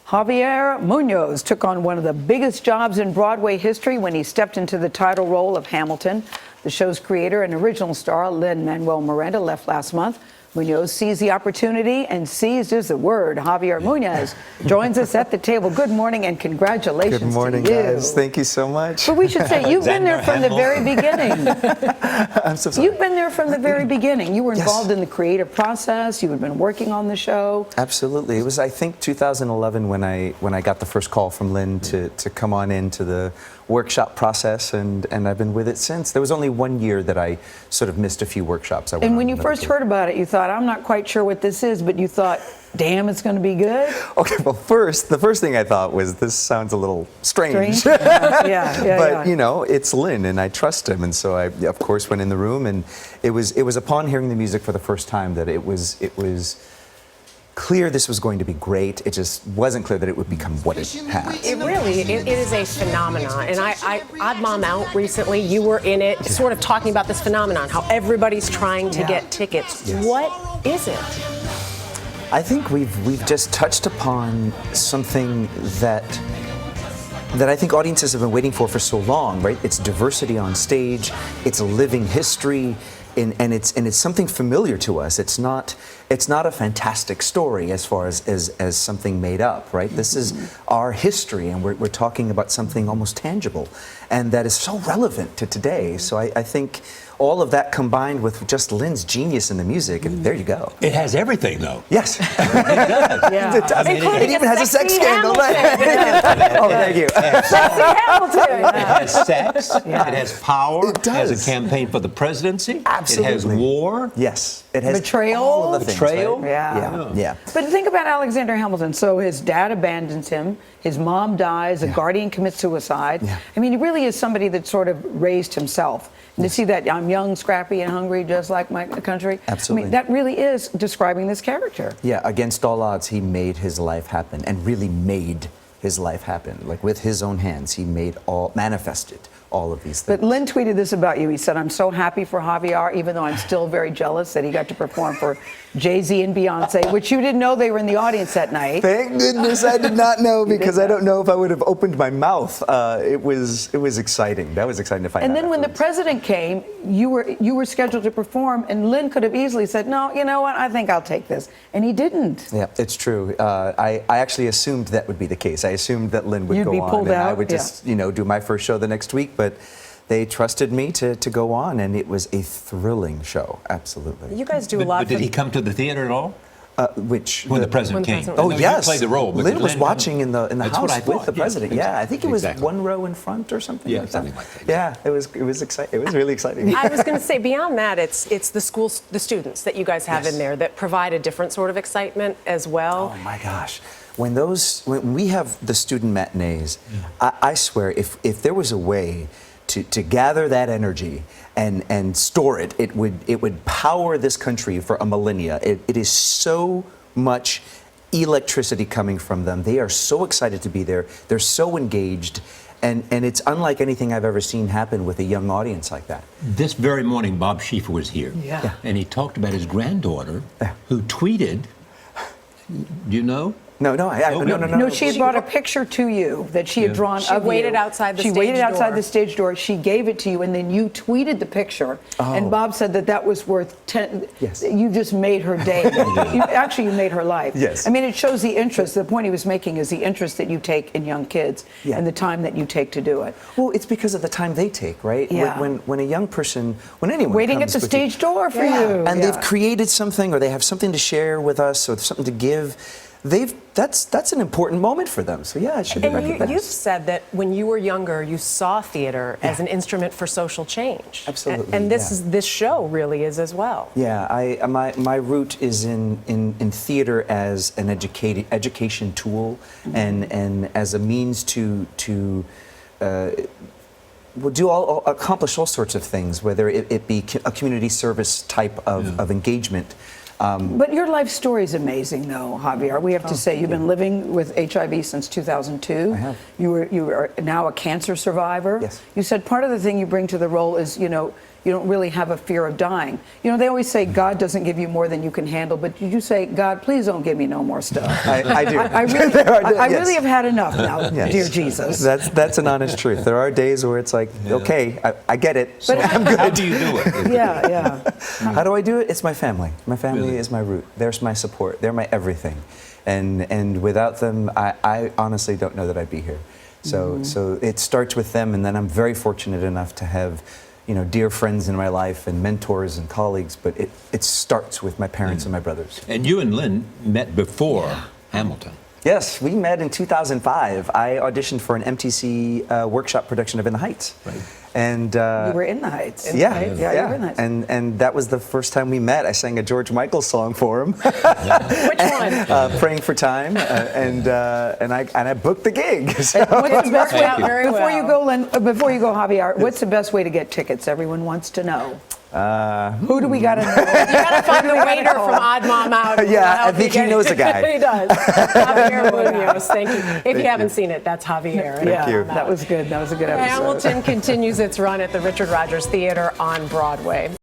Javier Muñoz took on one of the biggest jobs in Broadway history when he stepped into the title role of Hamilton. The show's creator and original star, Lin-Manuel Miranda, left last month. Muñoz seized the opportunity, and seized is the word. Javier Muñoz joins us at the table. Good morning and congratulations to you. Good morning, guys. Thank you so much. But we should say, you've been there from the very beginning. I'm so sorry. You've been there from the very beginning. You were involved in the creative process. You had been working on the show. Absolutely. It was, I think, 2011 when I got the first call from Lin to come on into the workshop process, and I've been with it since. There was only 1 year that I sort of missed a few workshops. And when you first heard about it, you thought, I'm not quite sure what this is, but you thought, damn, it's going to be good? Okay, well, the first thing I thought was, this sounds a little strange. Yeah. But, you know, it's Lin, and I trust him, and so I, of course, went in the room, and it was upon hearing the music for the first time that it was clear this was going to be great. It just wasn't clear that it would become what it has. It really, it is a phenomenon. And Odd Mom Out recently, you were in it, sort of talking about this phenomenon, how everybody's trying to get tickets. Yes. What is it? I think we've just touched upon something that I think audiences have been waiting for so long, right? It's diversity on stage, it's a living history, and it's something familiar to us. It's not a fantastic story as far as something made up, right? This is our history, and we're talking about something almost tangible, and that is so relevant to today. So I think all of that combined with just Lin's genius in the music, and there you go. It has everything, though. Yes. It does. Yeah. It does. It even has a sex scandal. Oh, thank you. Sexy Hamilton. It has sex. Yeah. It has power. It does. It has a campaign for the presidency. Absolutely. It has war. Yes. It has Betrayal. all of the things, Betrayal. right? Yeah. Yeah. But think about Alexander Hamilton. So his dad abandons him, his mom dies, a guardian commits suicide. Yeah. I mean, he really is somebody that sort of raised himself. And to see that I'm young, scrappy, and hungry, just like my country. Absolutely. I mean, that really is describing this character. Yeah, against all odds, he made his life happen, and really made his life happen. Like, with his own hands, he manifested all of these things. But Lin tweeted this about you. He said, I'm so happy for Javier, even though I'm still very jealous that he got to perform for Jay-Z and Beyonce, which you didn't know they were in the audience that night. Thank goodness I did not know, because I don't know if I would have opened my mouth. It was exciting. That was exciting to find out. And then when the afterwards. president came, you were scheduled to perform, and Lin could have easily said, no, you know what, I think I'll take this. And he didn't. Yeah, it's true. I actually assumed that would be the case. I assumed that Lin would You'd go be on, pulled and I out, would just, do my first show the next week. But they trusted me to go on, and it was a thrilling show. Absolutely. You guys do a lot. But did he come to the theater at all? When the president came? president- Oh, No, yes. You played the role. But Lin was watching in the That's house what I with thought. the president. Yes, Yeah, I think it was exactly. one row in front or something. Yeah, like something that. like that. Yeah, it was exciting. It was really exciting. I was going to say, beyond that, it's the the students that you guys have Yes. in there that provide a different sort of excitement as well. Oh my gosh. When we have the student matinees, I swear, if there was a way to gather that energy and store it, it would power this country for a millennia. It is so much electricity coming from them. They are so excited to be there. They're so engaged. And it's unlike anything I've ever seen happen with a young audience like that. This very morning, Bob Schieffer was here. Yeah. And he talked about his granddaughter, who tweeted, do you know? No, No, she had brought a picture to you that she had drawn She of waited you. outside the She stage waited outside door. the stage door. She gave it to you, and then you tweeted the picture. And Bob said that was worth 10. Yes. You just made her day. You made her life. Yes. I mean, it shows the interest. The point he was making is the interest that you take in young kids and the time that you take to do it. Well, it's because of the time they take, right? Yeah. When a young person, when anyone Waiting comes at the with you- stage door for Yeah. you. And Yeah. they've created something, or they have something to share with us, or something to give. That's an important moment for them. So yeah, it should be And recognized. you've said that when you were younger, you saw theater as an instrument for social change. Absolutely, And this show really is as well. Yeah, my root is in theater as an education tool, and as a means to accomplish all sorts of things, whether it be a community service type of engagement. But your life story is amazing, though, Javier. We have to say you've been living with HIV since 2002. I have. You are now a cancer survivor. Yes. You said part of the thing you bring to the role is, you don't really have a fear of dying. You know, they always say God doesn't give you more than you can handle, but did you say, God, please don't give me no more stuff? I do. I really have had enough now, dear Jesus. That's an honest truth. There are days where it's like, okay, I get it. But I'm good. How do you do it? Yeah. How do I do it? It's my family. My family is my root. They're my support. They're my everything. And without them, I honestly don't know that I'd be here. So it starts with them, and then I'm very fortunate enough to have, you know, dear friends in my life and mentors and colleagues, but it starts with my parents and my brothers. And you and Lin met before Hamilton. Yes, we met in 2005. I auditioned for an MTC workshop production of In the Heights. Right. And You were in the Heights. Yeah, You were in the Heights. And that was the first time we met. I sang a George Michael song for him. Which one? Praying for Time, and I booked the gig. So. What's the best way? Thank you. Very Before well. you go, Lynn, before you go, Javier, what's the best way to get tickets? Everyone wants to know. Who do we got to know? You gotta find the waiter from Odd Mom Out. Yeah, I think he knows a guy. He does. Javier Muñoz, thank you. If you haven't seen it, that's Javier. Thank you. That was good. That was a good episode. Hamilton continues its run at the Richard Rodgers Theater on Broadway.